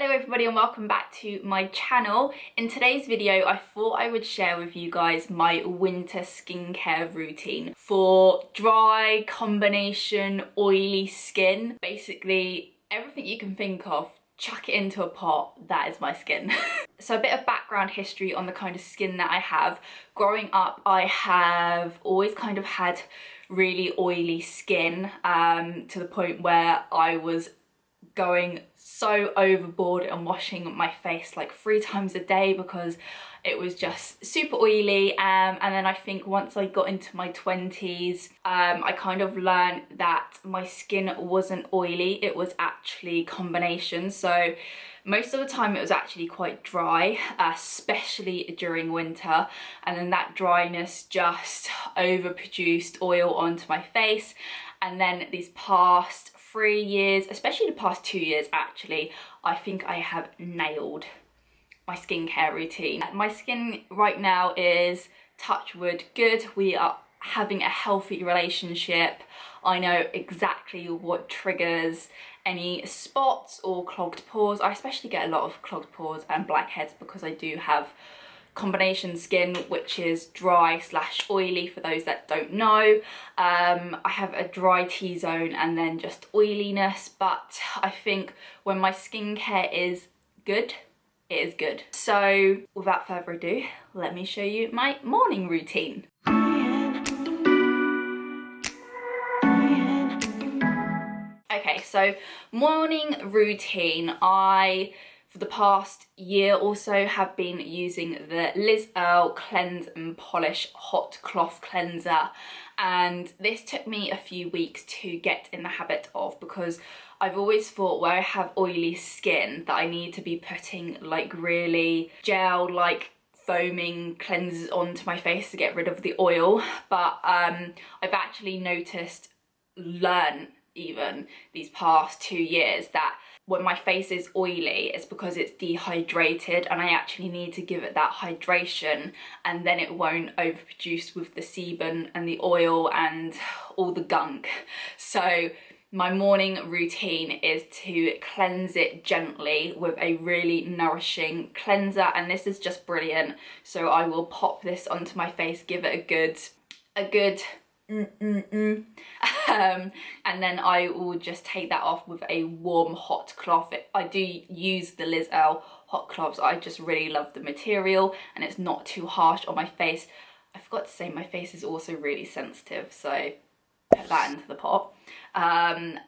Hello everybody and welcome back to my channel. In today's video I thought I would share with you guys my winter skincare routine for dry, combination, oily skin. Basically everything you can think of, chuck it into a pot, that is my skin. So a bit of background history on the kind of skin that I have. Growing up I have always kind of had really oily skin to the point where I was going so overboard and washing my face like 3 times a day because it was just super oily. And then I think once I got into my 20s I kind of learned that my skin wasn't oily, it was actually combination. So most of the time it was actually quite dry, especially during winter, and then that dryness just overproduced oil onto my face. And then these past 3 years, especially the past 2 years actually, I think I have nailed my skincare routine. My skin right now is, touch wood, good. We are having a healthy relationship. I know exactly what triggers any spots or clogged pores. I especially get a lot of clogged pores and blackheads because I do have combination skin, which is dry / oily for those that don't know. I have a dry T-zone and then just oiliness, but I think when my skincare is good, it is good. So without further ado, let me show you my morning routine. Okay, so morning routine. For the past year or so have been using the Earl Cleanse and Polish Hot Cloth Cleanser, and this took me a few weeks to get in the habit of, because I've always thought where I have oily skin that I need to be putting like really gel like foaming cleansers onto my face to get rid of the oil. But I've actually learned even these past 2 years that when my face is oily, it's because it's dehydrated, and I actually need to give it that hydration, and then it won't overproduce with the sebum and the oil and all the gunk. So my morning routine is to cleanse it gently with a really nourishing cleanser, and this is just brilliant. So I will pop this onto my face, give it a good and then I will just take that off with a warm hot cloth. I do use the Earl hot cloths. I just really love the material and it's not too harsh on my face. I forgot to say my face is also really sensitive, so put that into the pot. And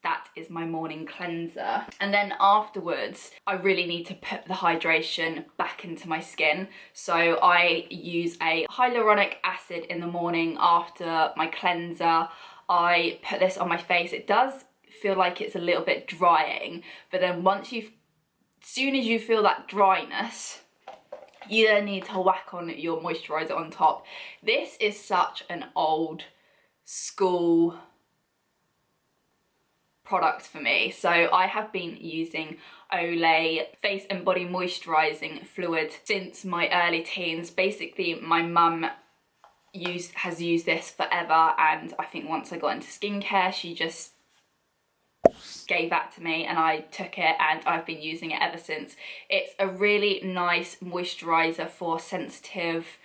that is my morning cleanser. And then afterwards, I really need to put the hydration back into my skin. So I use a hyaluronic acid in the morning after my cleanser. I put this on my face. It does feel like it's a little bit drying, but then as soon as you feel that dryness, you then need to whack on your moisturizer on top. This is such an old school product for me. So I have been using Olay face and body moisturizing fluid since my early teens. Basically my mum has used this forever, and I think once I got into skincare she just gave that to me and I took it and I've been using it ever since. It's a really nice moisturizer for sensitive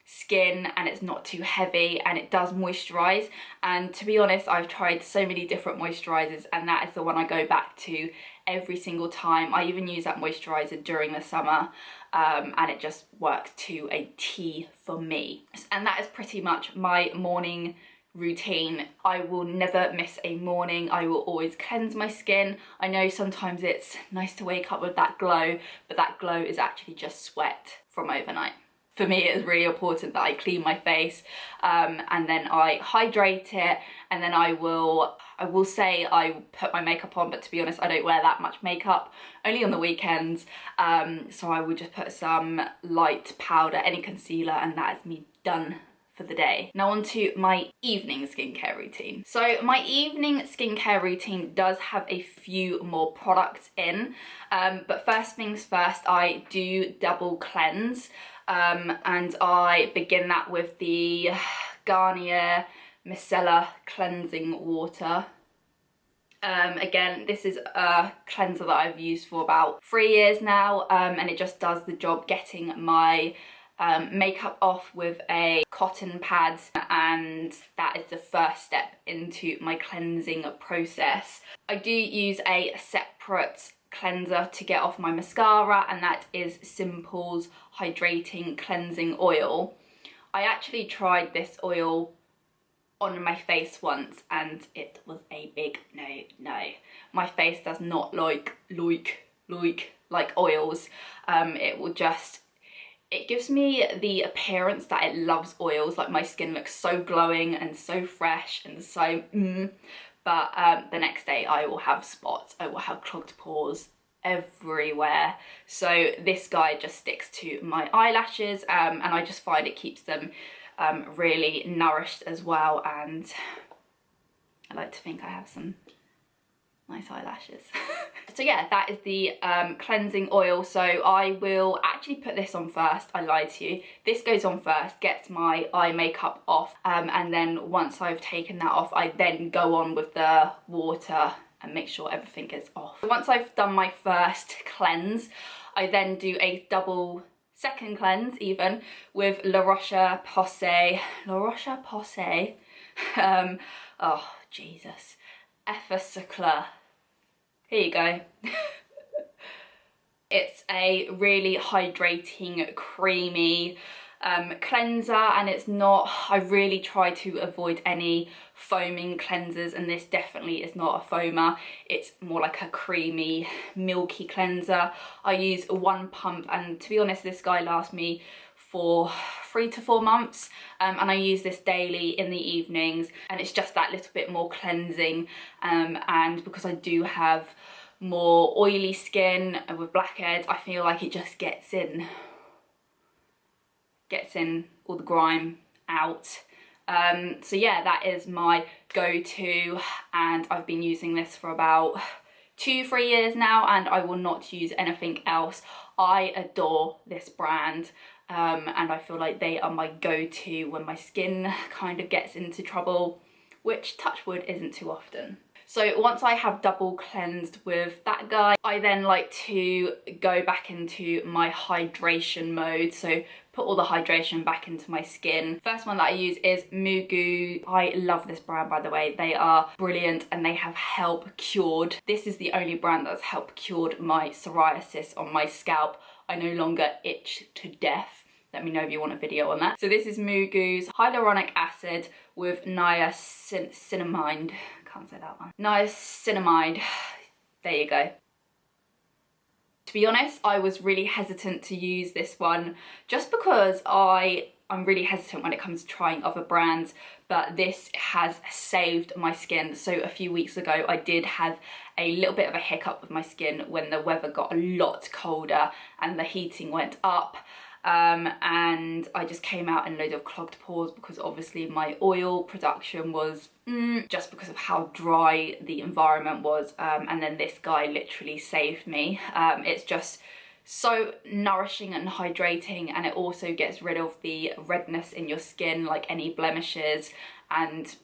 skin, and it's not too heavy and it does moisturize. And to be honest, I've tried so many different moisturizers and that is the one I go back to every single time. I even use that moisturizer during the summer and it just works to a T for me. And that is pretty much my morning routine. I will never miss a morning. I will always cleanse my skin. I know sometimes it's nice to wake up with that glow, but that glow is actually just sweat from overnight. For me, it is really important that I clean my face and then I hydrate it, and then I will say I put my makeup on, but to be honest, I don't wear that much makeup, only on the weekends. So I will just put some light powder, any concealer, and that is me done for the day. Now on to my evening skincare routine. So my evening skincare routine does have a few more products in, but first things first, I do double cleanse. And I begin that with the Garnier Micellar cleansing water. Again, this is a cleanser that I've used for about 3 years now, and it just does the job getting my makeup off with a cotton pad, and that is the first step into my cleansing process. I do use a separate cleanser to get off my mascara, and that is Simple's Hydrating Cleansing Oil. I actually tried this oil on my face once and it was a big no. My face does not like oils. It gives me the appearance that it loves oils, like my skin looks so glowing and so fresh and so but the next day I will have spots, I will have clogged pores everywhere. So this guy just sticks to my eyelashes, and I just find it keeps them really nourished as well, and I like to think I have some nice eyelashes. So yeah, that is the cleansing oil. So I will actually put this on first. I lied to you. This goes on first, gets my eye makeup off, and then once I've taken that off, I then go on with the water and make sure everything is off. Once I've done my first cleanse, I then do a double second cleanse even with La Roche-Posay. Oh Jesus, Effaclar. Here you go. It's a really hydrating, creamy cleanser, and it's not, I really try to avoid any foaming cleansers, and this definitely is not a foamer. It's more like a creamy, milky cleanser. I use 1 pump, and to be honest, this guy lasts me for 3 to 4 months, and I use this daily in the evenings, and it's just that little bit more cleansing, and because I do have more oily skin with blackheads, I feel like it just gets in all the grime out. So yeah, that is my go-to, and I've been using this for about 2-3 years now, and I will not use anything else. I adore this brand, and I feel like they are my go-to when my skin kind of gets into trouble, which, touch wood, isn't too often. So once I have double cleansed with that guy, I then like to go back into my hydration mode. So put all the hydration back into my skin. First one that I use is Mugu. I love this brand, by the way. They are brilliant, and they have help cured. This is the only brand that's help cured my psoriasis on my scalp. I no longer itch to death. Let me know if you want a video on that. So this is Mugu's Hyaluronic Acid with niacinamide. Can't say that one. Niacinamide. There you go. To be honest, I was really hesitant to use this one just because I'm really hesitant when it comes to trying other brands, but this has saved my skin. So a few weeks ago, I did have a little bit of a hiccup with my skin when the weather got a lot colder and the heating went up. And I just came out in loads of clogged pores because obviously my oil production was just because of how dry the environment was, and then this guy literally saved me. It's just so nourishing and hydrating, and it also gets rid of the redness in your skin, like any blemishes, and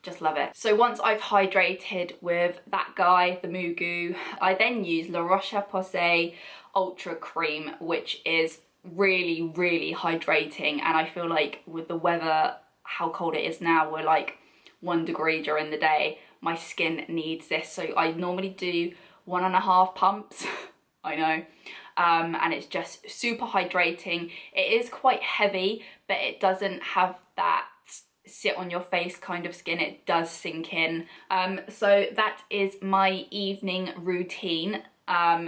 just love it. So once I've hydrated with that guy, the Mugu, I then use La Roche-Posay Ultra Cream, which is really hydrating, and I feel like with the weather, how cold it is now, we're like 1 degree during the day, my skin needs this. So I normally do 1.5 pumps. I know, and it's just super hydrating. It is quite heavy, but it doesn't have that sit on your face kind of skin. It does sink in. So that is my evening routine.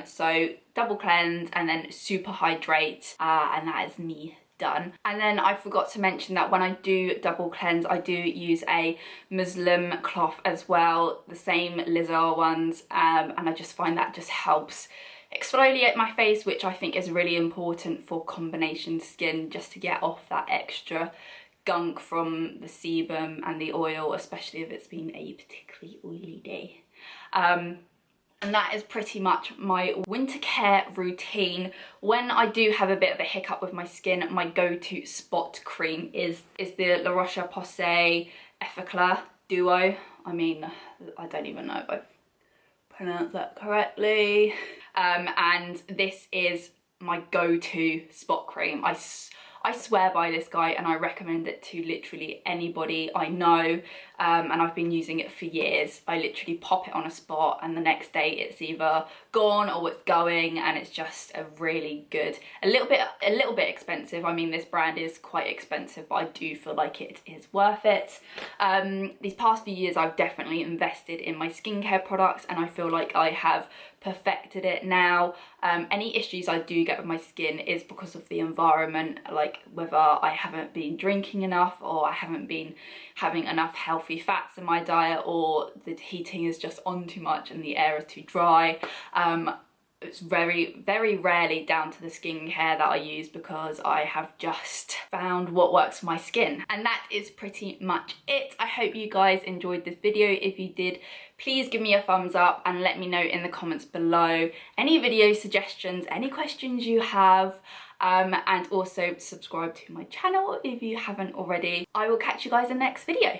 So double cleanse and then super hydrate, and that is me done. And then I forgot to mention that when I do double cleanse, I do use a muslin cloth as well, the same Lotsssaaaa ones, and I just find that just helps exfoliate my face, which I think is really important for combination skin, just to get off that extra gunk from the sebum and the oil, especially if it's been a particularly oily day. And that is pretty much my winter care routine. When I do have a bit of a hiccup with my skin, my go-to spot cream is the La Roche-Posay Effaclar Duo. I mean, I don't even know if I've pronounced that correctly. And this is my go-to spot cream. I swear by this guy, and I recommend it to literally anybody I know, and I've been using it for years. I literally pop it on a spot and the next day it's either gone or it's going, and it's just a really good, a little bit expensive. I mean, this brand is quite expensive, but I do feel like it is worth it. These past few years I've definitely invested in my skincare products, and I feel like I have perfected it now. Any issues I do get with my skin is because of the environment, like whether I haven't been drinking enough, or I haven't been having enough healthy fats in my diet, or the heating is just on too much and the air is too dry. It's very, very rarely down to the skincare that I use, because I have just found what works for my skin. And that is pretty much it. I hope you guys enjoyed this video. If you did, please give me a thumbs up and let me know in the comments below any video suggestions, any questions you have, and also subscribe to my channel if you haven't already. I will catch you guys in the next video.